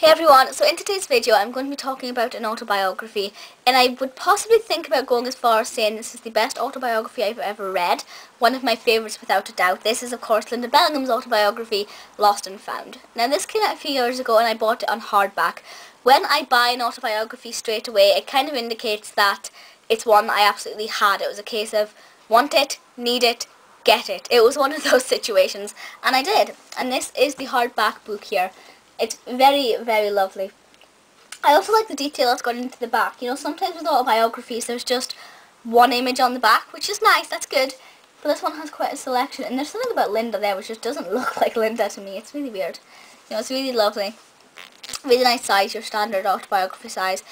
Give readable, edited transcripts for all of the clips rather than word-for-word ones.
Hey everyone, so in today's video I'm going to be talking about an autobiography, and I would possibly think about going as far as saying this is the best autobiography I've ever read, one of my favourites without a doubt. This is of course Lynda Bellingham's autobiography, Lost and Found. Now this came out a few years ago and I bought it on hardback. When I buy an autobiography straight away, it kind of indicates that it's one I absolutely had. It was a case of want it, need it, get it. It was one of those situations, and I did. And this is the hardback book here. It's very, very lovely. I also like the detail that's gone into the back. You know, sometimes with autobiographies there's just one image on the back, which is nice, that's good. But this one has quite a selection. And there's something about Lynda there which just doesn't look like Lynda to me. It's really weird. You know, it's really lovely. Really nice size, your standard autobiography size.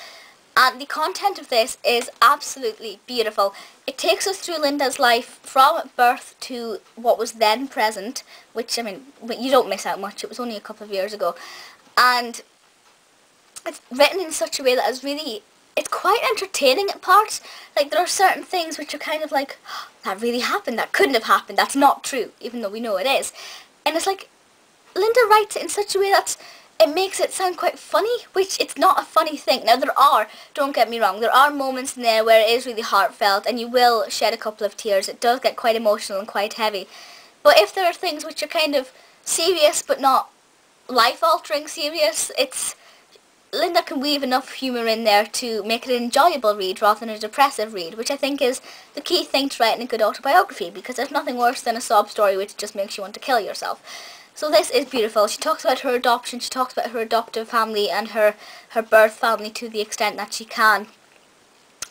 And the content of this is absolutely beautiful. It takes us through Lynda's life from birth to what was then present, which, I mean, you don't miss out much. It was only a couple of years ago. And it's written in such a way that is really, it's quite entertaining at parts. Like, there are certain things which are kind of like, oh, that really happened, that couldn't have happened, that's not true, even though we know it is. And it's like, Lynda writes it in such a way that it makes it sound quite funny, which it's not a funny thing. Now there are, don't get me wrong, there are moments in there where it is really heartfelt and you will shed a couple of tears. It does get quite emotional and quite heavy. But if there are things which are kind of serious but not life-altering serious, Lynda can weave enough humour in there to make it an enjoyable read rather than a depressive read, which I think is the key thing to writing a good autobiography, because there's nothing worse than a sob story which just makes you want to kill yourself. So this is beautiful. She talks about her adoption, she talks about her adoptive family and her birth family to the extent that she can.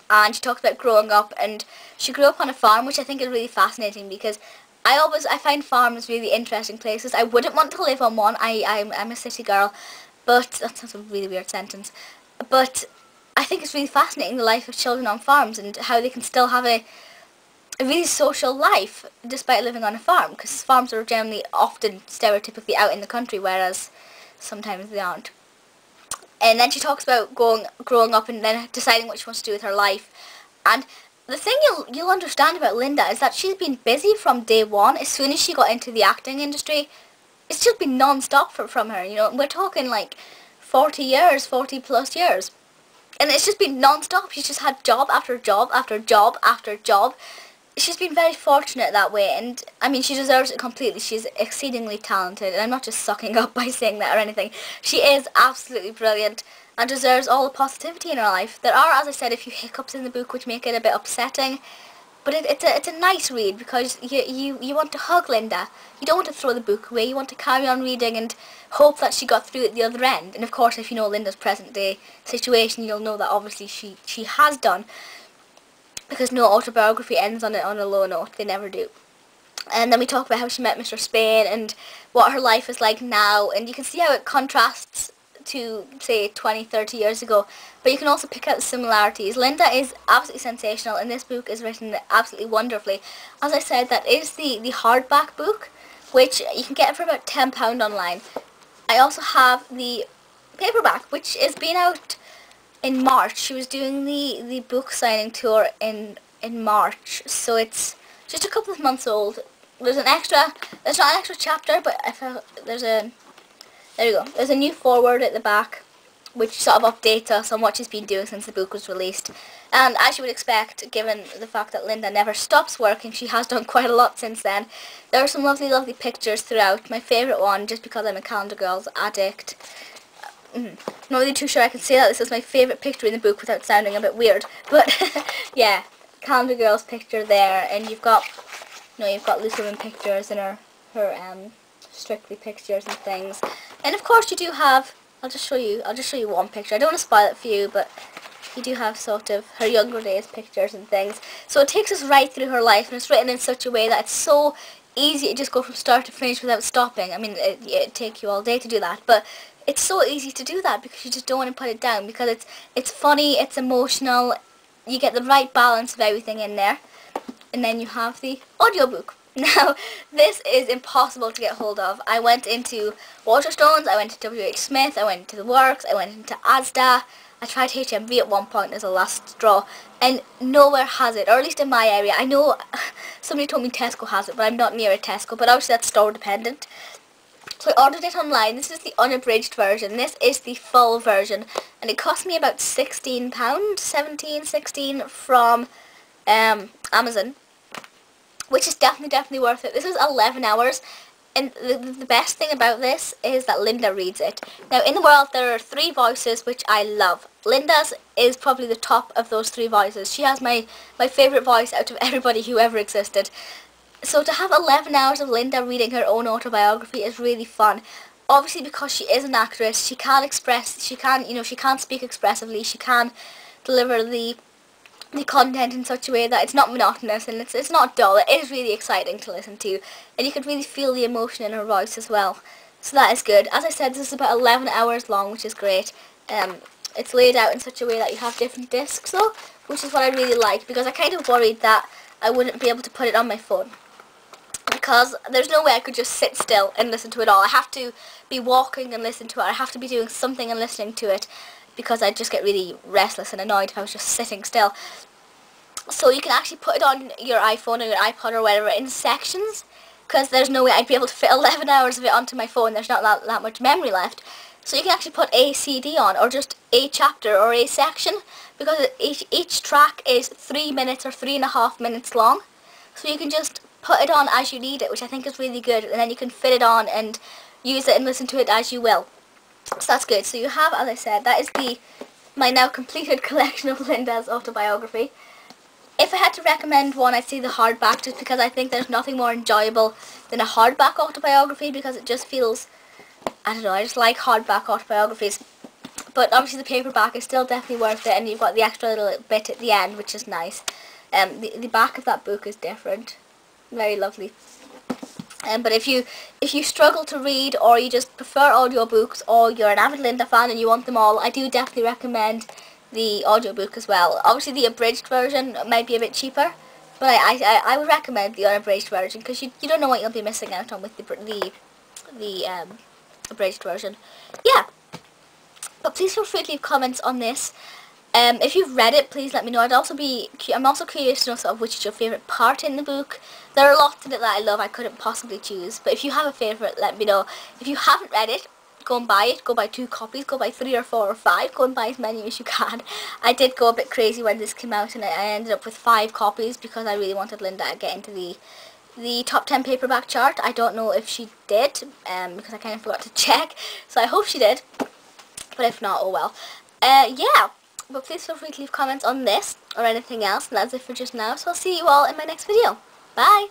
And she talks about growing up, and she grew up on a farm, which I think is really fascinating because I find farms really interesting places. I wouldn't want to live on one. I'm a city girl, but that sounds a really weird sentence. But I think it's really fascinating, the life of children on farms and how they can still have a really social life despite living on a farm, because farms are generally often stereotypically out in the country, whereas sometimes they aren't. And then she talks about growing up and then deciding what she wants to do with her life. And the thing you'll understand about Lynda is that she's been busy from day one. As soon as she got into the acting industry, it's just been non-stop from her. You know, we're talking like 40 years, 40 plus years. And it's just been non-stop. She's just had job after job after job after job. She's been very fortunate that way, and I mean, she deserves it completely. She's exceedingly talented, and I'm not just sucking up by saying that or anything. She is absolutely brilliant and deserves all the positivity in her life. There are, as I said, a few hiccups in the book which make it a bit upsetting, but it's a nice read because you want to hug Lynda. You don't want to throw the book away. You want to carry on reading and hope that she got through at the other end. And of course, if you know Lynda's present day situation, you'll know that obviously she has done, because no autobiography ends on a low note. They never do. And then we talk about how she met Mr. Spain and what her life is like now, and you can see how it contrasts to, say, 20, 30 years ago, but you can also pick out the similarities. Lynda is absolutely sensational, and this book is written absolutely wonderfully. As I said, that is the hardback book, which you can get for about £10 online. I also have the paperback, which is being out in March. She was doing the book signing tour in March, so it's just a couple of months old. There's not an extra chapter, but I felt there you go. There's a new foreword at the back, which sort of updates us on what she's been doing since the book was released. And as you would expect, given the fact that Lynda never stops working, she has done quite a lot since then. There are some lovely, lovely pictures throughout. My favourite one, just because I'm a Calendar Girls addict, I'm not really too sure I can say that this is my favourite picture in the book without sounding a bit weird, but yeah, Calendar Girls picture there, and you've got Loose Women pictures and her Strictly pictures and things, and of course you do have, I'll just show you one picture. I don't want to spoil it for you, but you do have sort of her younger days pictures and things. So it takes us right through her life, and it's written in such a way that it's so easy to just go from start to finish without stopping. I mean, it'd take you all day to do that, but it's so easy to do that because you just don't want to put it down, because it's funny, it's emotional, you get the right balance of everything in there. And then you have the audiobook. Now, this is impossible to get hold of. I went into Waterstones, I went to WH Smith, I went to The Works, I went into Asda, I tried HMV at one point as a last straw, and nowhere has it, or at least in my area. I know somebody told me Tesco has it, but I'm not near a Tesco, but obviously that's store dependent. So I ordered it online. This is the unabridged version. This is the full version. And it cost me about £16, 17, 16 from Amazon. Which is definitely worth it. This is 11 hours. And the best thing about this is that Lynda reads it. Now, in the world, there are 3 voices which I love. Lynda's is probably the top of those 3 voices. She has my favourite voice out of everybody who ever existed. So to have 11 hours of Lynda reading her own autobiography is really fun. Obviously, because she is an actress, she can't speak expressively. She can deliver the content in such a way that it's not monotonous and it's not dull. It is really exciting to listen to, and you could really feel the emotion in her voice as well. So that is good. As I said, this is about 11 hours long, which is great. It's laid out in such a way that you have different discs though, which is what I really like, because I kind of worried that I wouldn't be able to put it on my phone, because there's no way I could just sit still and listen to it all. I have to be walking and listen to it. I have to be doing something and listening to it, because I'd just get really restless and annoyed if I was just sitting still. So you can actually put it on your iPhone or your iPod or whatever in sections, because there's no way I'd be able to fit 11 hours of it onto my phone. There's not that much memory left. So you can actually put a CD on, or just a chapter or a section, because each track is 3 minutes or 3.5 minutes long. So you can just put it on as you need it, which I think is really good, and then you can fit it on and use it and listen to it as you will. So that's good. So you have, as I said, that is my now completed collection of Lynda's autobiography. If I had to recommend one, I'd say the hardback, just because I think there's nothing more enjoyable than a hardback autobiography, because it just feels, I don't know, I just like hardback autobiographies. But obviously the paperback is still definitely worth it, and you've got the extra little bit at the end, which is nice. The back of that book is different. Very lovely. But if you struggle to read, or you just prefer audiobooks, or you're an avid Lynda fan and you want them all, I do definitely recommend the audiobook as well. Obviously the abridged version might be a bit cheaper, but I would recommend the unabridged version, because you don't know what you'll be missing out on with the abridged version. Yeah, but please feel free to leave comments on this. If you've read it, please let me know. I'm also curious to know sort of which is your favourite part in the book. There are lots in it that I love, I couldn't possibly choose. But if you have a favourite, let me know. If you haven't read it, go and buy it. Go buy 2 copies, go buy 3 or 4 or 5. Go and buy as many as you can. I did go a bit crazy when this came out, and I ended up with 5 copies because I really wanted Lynda to get into the top 10 paperback chart. I don't know if she did, because I kind of forgot to check. So I hope she did. But if not, oh well. Yeah. But please feel free to leave comments on this or anything else. And that's it for just now. So I'll see you all in my next video. Bye!